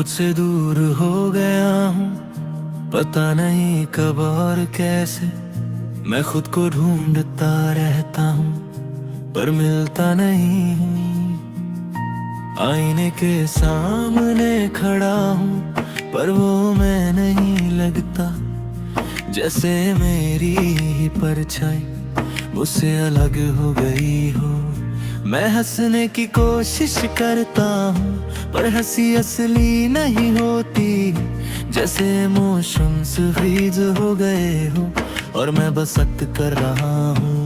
खुद से दूर हो गया हूँ, पता नहीं कब और कैसे। मैं खुद को ढूंढता रहता हूँ पर मिलता नहीं हूँ। आईने के सामने खड़ा हूँ पर वो मैं नहीं लगता। जैसे मेरी ही परछाई मुझसे अलग हो गई हो। मैं हंसने की कोशिश करता हूँ पर हंसी असली नहीं होती। जैसे इमोशंस फ्रीज हो गए हो और मैं बस अक्ट कर रहा हूँ।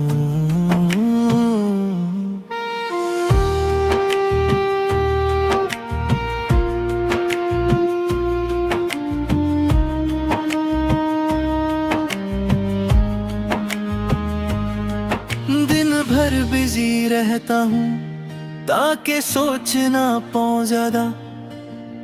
दिन भर बिजी रहता हूँ ताकि सोच ना पाऊँ ज्यादा।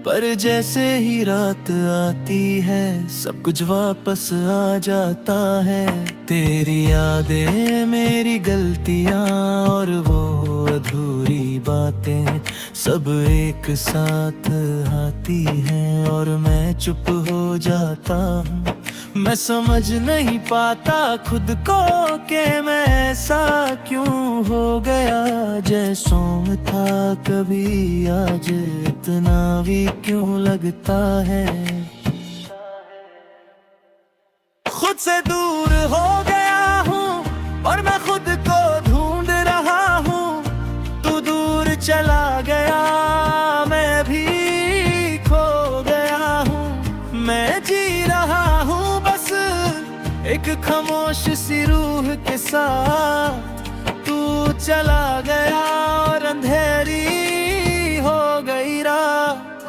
पर जैसे ही रात आती है सब कुछ वापस आ जाता है। तेरी यादें, मेरी गलतियाँ और वो अधूरी बातें सब एक साथ आती हैं और मैं चुप हो जाता हूँ। मैं समझ नहीं पाता खुद को कि मैं ऐसा क्यों हो गया। जैसों में था कभी आज इतना भी क्यों लगता है। खुद से दूर हो गया हूँ और मैं खुद को ढूंढ रहा हूँ। तू दूर चला गया, मैं भी खो गया हूँ। मैं जी रहा हूँ एक खामोश सी रूह के साथ। तू चला गया और अंधेरी हो गई रात।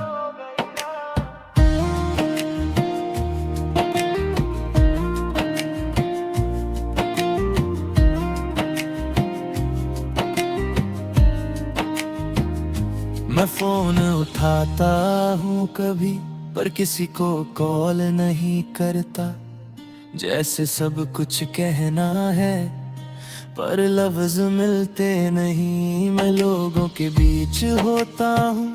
मैं फोन उठाता हूँ कभी पर किसी को कॉल नहीं करता। जैसे सब कुछ कहना है पर लफ्ज मिलते नहीं। मैं लोगों के बीच होता हूँ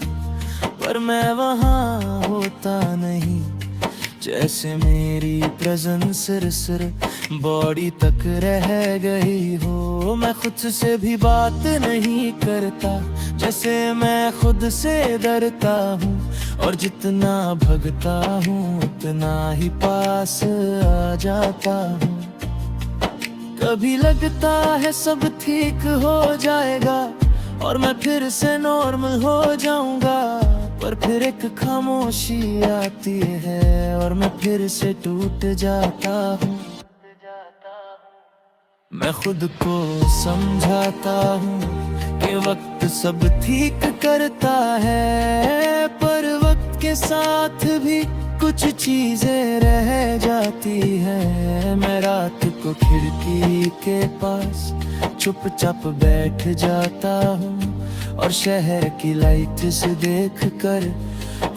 पर मैं वहाँ होता नहीं। जैसे मेरी प्रेजेंस सिर्फ बॉडी तक रह गई हो। मैं खुद से भी बात नहीं करता, जैसे मैं खुद से डरता हूँ। और जितना भगता हूँ उतना ही पास आ जाता हूँ। कभी लगता है सब ठीक हो जाएगा और मैं फिर से नॉर्मल हो जाऊंगा। पर फिर एक खामोशी आती है और मैं फिर से टूट जाता हूँ। मैं खुद को समझाता हूँ कि वक्त सब ठीक करता है। पर वक्त के साथ भी कुछ चीजें रह जाती है। मैं रात को खिड़की के पास चुपचाप बैठ जाता हूँ और शहर की लाइट से देखकर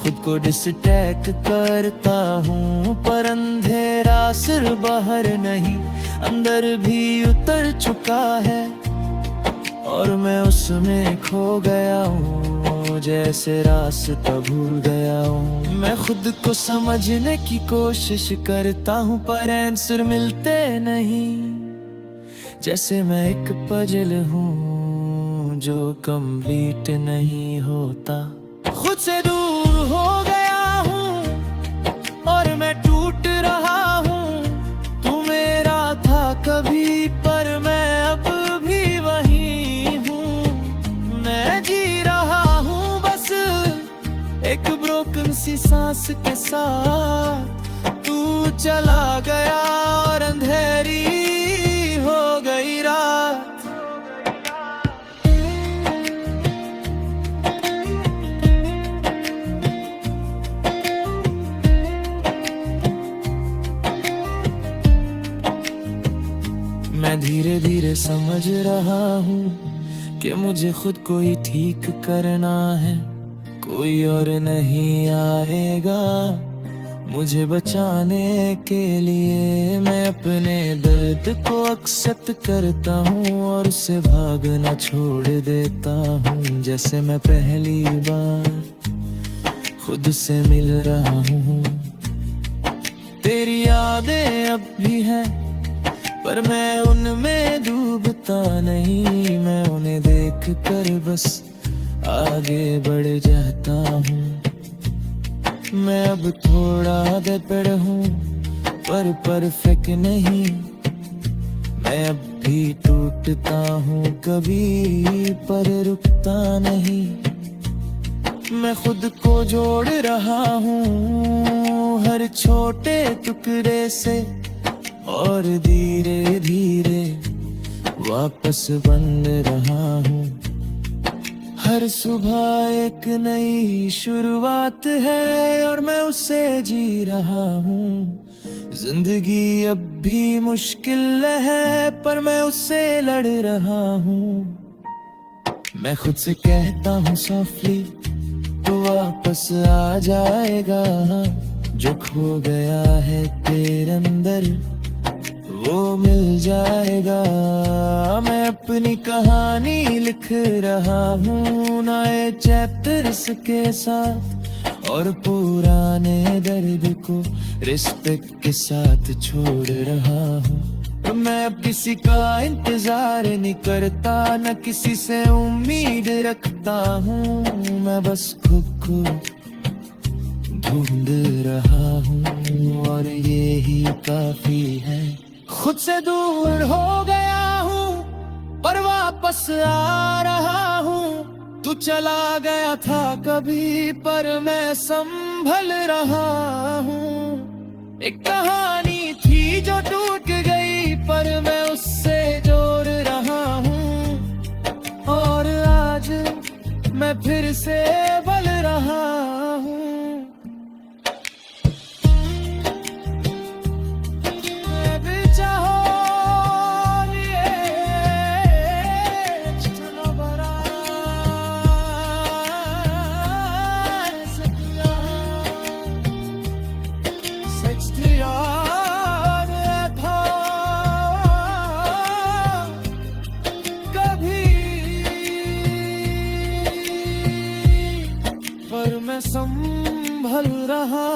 खुद को डिस्ट्रैक्ट करता हूँ। पर अंधेरा सिर्फ बाहर नहीं अंदर भी उतर चुका है और मैं उसमें खो गया हूँ। जैसे रास्ता भूल गया हूँ। मैं खुद को समझने की कोशिश करता हूँ पर आंसर मिलते नहीं। जैसे मैं एक पजल हूँ जो कंप्लीट नहीं होता। खुद से दूर हो गया हूँ और मैं टूट रहा हूँ। तू मेरा था कभी पर मैं अब भी वही हूँ। मैं जी रहा हूँ बस एक ब्रोकन सी सांस के साथ। तू चला गया और अंधेरी हो गई रात। मैं धीरे धीरे समझ रहा हूँ कि मुझे खुद को ही ठीक करना है। कोई और नहीं आएगा मुझे बचाने के लिए। मैं अपने दर्द को एक्सेप्ट करता हूँ और उससे भागना छोड़ देता हूँ। जैसे मैं पहली बार खुद से मिल रहा हूँ। तेरी यादें अब भी हैं पर मैं उनमें डूबता नहीं, मैं उन्हें देख कर बस आगे बढ़ जाता हूँ। मैं अब थोड़ा गड़बड़ हूँ पर परफेक्ट नहीं, मैं अब भी टूटता हूँ कभी पर रुकता नहीं। मैं खुद को जोड़ रहा हूँ हर छोटे टुकड़े से और धीरे धीरे वापस बन रहा हूँ। हर सुबह एक नई शुरुआत है और मैं उसे जी रहा हूँ। जिंदगी अब भी मुश्किल है पर मैं उससे लड़ रहा हूँ। मैं खुद से कहता हूँ सॉफ्टली तो वापस आ जाएगा, जो खो गया है तेरे अंदर वो मिल जाएगा। मैं अपनी कहानी लिख रहा हूँ नए चैप्टर्स के साथ और पुराने दर्द को रिस्पेक्ट के साथ छोड़ रहा हूँ। मैं अब किसी का इंतजार नहीं करता, न किसी से उम्मीद रखता हूँ। मैं बस खुद को ढूंढ रहा हूँ और ये ही काफी है। खुद से दूर हो गया हूँ पर वापस आ रहा हूँ। तू चला गया था कभी पर मैं संभल रहा हूँ। एक कहानी थी जो टूट गई पर मैं उससे जोड़ रहा हूँ और आज मैं फिर से बल रहा हूँ। पर मैं संभल रहा